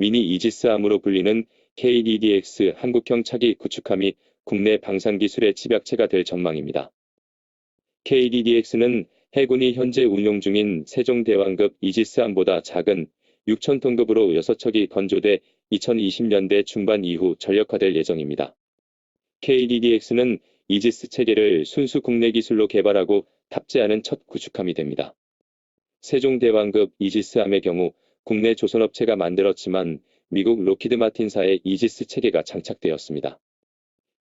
미니 이지스함으로 불리는 KDDX 한국형 차기 구축함이 국내 방산기술의 집약체가 될 전망입니다. KDDX는 해군이 현재 운용 중인 세종대왕급 이지스함보다 작은 6,000톤급으로 6척이 건조돼 2020년대 중반 이후 전력화될 예정입니다. KDDX는 이지스 체계를 순수 국내 기술로 개발하고 탑재하는 첫 구축함이 됩니다. 세종대왕급 이지스함의 경우 국내 조선업체가 만들었지만 미국 로키드 마틴사의 이지스 체계가 장착되었습니다.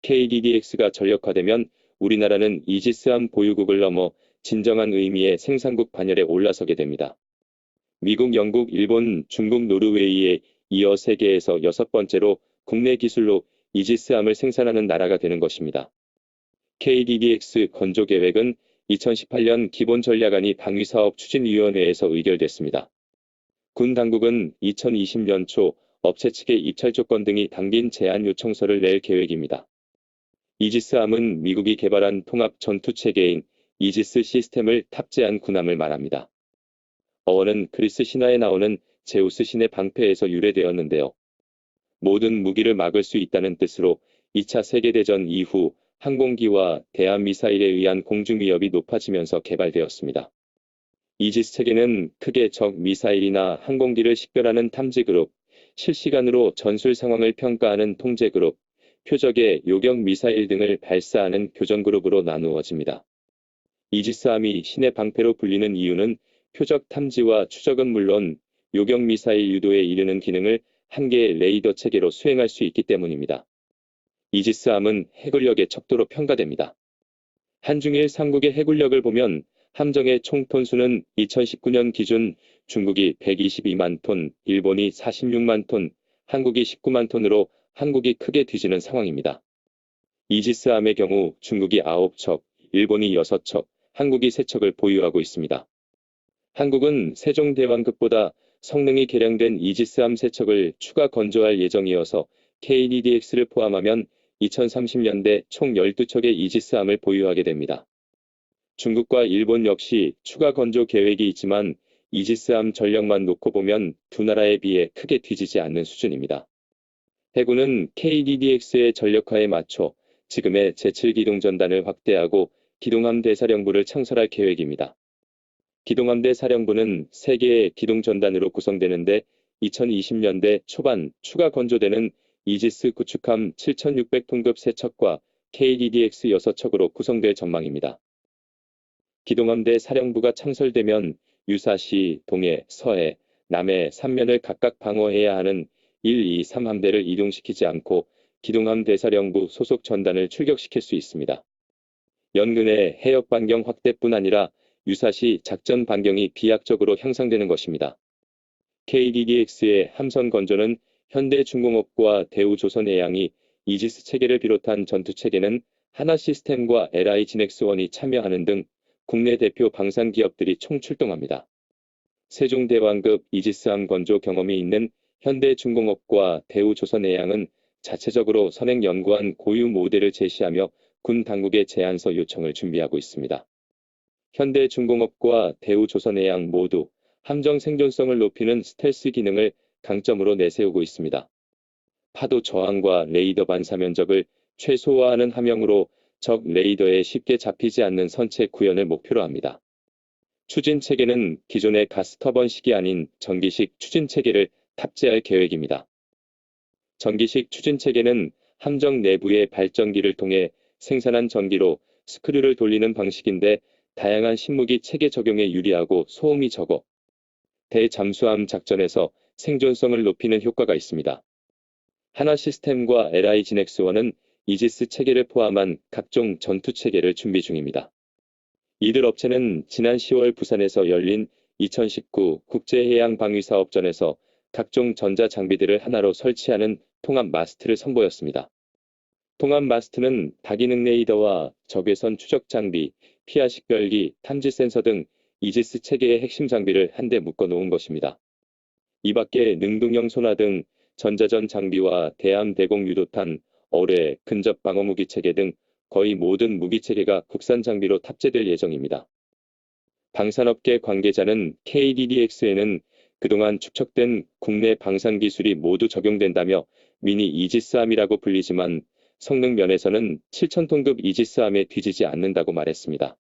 KDDX가 전력화되면 우리나라는 이지스함 보유국을 넘어 진정한 의미의 생산국 반열에 올라서게 됩니다. 미국, 영국, 일본, 중국, 노르웨이에 이어 세계에서 6번째로 국내 기술로 이지스함을 생산하는 나라가 되는 것입니다. KDDX 건조 계획은 2018년 기본전략안이 방위사업추진위원회에서 의결됐습니다. 군 당국은 2020년 초 업체 측의 입찰 조건 등이 담긴 제안 요청서를 낼 계획입니다. 이지스함은 미국이 개발한 통합 전투체계인 이지스 시스템을 탑재한 군함을 말합니다. 어원은 그리스 신화에 나오는 제우스 신의 방패에서 유래되었는데요. 모든 무기를 막을 수 있다는 뜻으로 2차 세계대전 이후 항공기와 대한미사일에 의한 공중위협이 높아지면서 개발되었습니다. 이지스 체계는 크게 적 미사일이나 항공기를 식별하는 탐지그룹, 실시간으로 전술 상황을 평가하는 통제그룹, 표적의 요격 미사일 등을 발사하는 교전그룹으로 나누어집니다. 이지스함이 신의 방패로 불리는 이유는 표적 탐지와 추적은 물론 요격 미사일 유도에 이르는 기능을 한 개의 레이더 체계로 수행할 수 있기 때문입니다. 이지스함은 해군력의 척도로 평가됩니다. 한중일 삼국의 해군력을 보면 함정의 총 톤수는 2019년 기준 중국이 122만 톤, 일본이 46만 톤, 한국이 19만 톤으로 한국이 크게 뒤지는 상황입니다. 이지스함의 경우 중국이 9척, 일본이 6척, 한국이 3척을 보유하고 있습니다. 한국은 세종대왕급보다 성능이 개량된 이지스함 3척을 추가 건조할 예정이어서 KDDX를 포함하면 2030년대 총 12척의 이지스함을 보유하게 됩니다. 중국과 일본 역시 추가 건조 계획이 있지만 이지스함 전력만 놓고 보면 두 나라에 비해 크게 뒤지지 않는 수준입니다. 해군은 KDDX의 전력화에 맞춰 지금의 제7기동전단을 확대하고 기동함 대사령부를 창설할 계획입니다. 기동함대 사령부는 3개의 기동전단으로 구성되는데 2020년대 초반 추가 건조되는 이지스 구축함 7,600톤급 3척과 KDDX 6척으로 구성될 전망입니다. 기동함대 사령부가 창설되면 유사시, 동해, 서해, 남해 3면을 각각 방어해야 하는 1, 2, 3함대를 이동시키지 않고 기동함 대사령부 소속 전단을 출격시킬 수 있습니다. 연근의 해역 반경 확대뿐 아니라 유사시 작전 반경이 비약적으로 향상되는 것입니다. KDDX의 함선 건조는 현대중공업과 대우조선해양이 이지스 체계를 비롯한 전투체계는 하나시스템과 LI진엑스원이 참여하는 등 국내 대표 방산 기업들이 총출동합니다. 세종대왕급 이지스함 건조 경험이 있는 현대중공업과 대우조선해양은 자체적으로 선행 연구한 고유 모델을 제시하며 군 당국의 제안서 요청을 준비하고 있습니다. 현대중공업과 대우조선해양 모두 함정 생존성을 높이는 스텔스 기능을 강점으로 내세우고 있습니다. 파도 저항과 레이더 반사 면적을 최소화하는 함형으로 적 레이더에 쉽게 잡히지 않는 선체 구현을 목표로 합니다. 추진 체계는 기존의 가스터번식이 아닌 전기식 추진 체계를 탑재할 계획입니다. 전기식 추진 체계는 함정 내부의 발전기를 통해 생산한 전기로 스크류를 돌리는 방식인데 다양한 신무기 체계 적용에 유리하고 소음이 적어 대잠수함 작전에서 생존성을 높이는 효과가 있습니다. 하나시스템과 LI진엑스원은 이지스 체계를 포함한 각종 전투 체계를 준비 중입니다. 이들 업체는 지난 10월 부산에서 열린 2019 국제해양방위사업전에서 각종 전자장비들을 하나로 설치하는 통합 마스트를 선보였습니다. 통합 마스트는 다기능 레이더와 적외선 추적 장비, 피하 식별기, 탐지 센서 등 이지스 체계의 핵심 장비를 한데 묶어 놓은 것입니다. 이 밖에 능동형 소나 등 전자전 장비와 대함 대공 유도탄, 어뢰, 근접 방어무기 체계 등 거의 모든 무기 체계가 국산 장비로 탑재될 예정입니다. 방산업계 관계자는 KDDX에는 그동안 축적된 국내 방산 기술이 모두 적용된다며 미니 이지스함이라고 불리지만 성능 면에서는 7,000톤급 이지스함에 뒤지지 않는다고 말했습니다.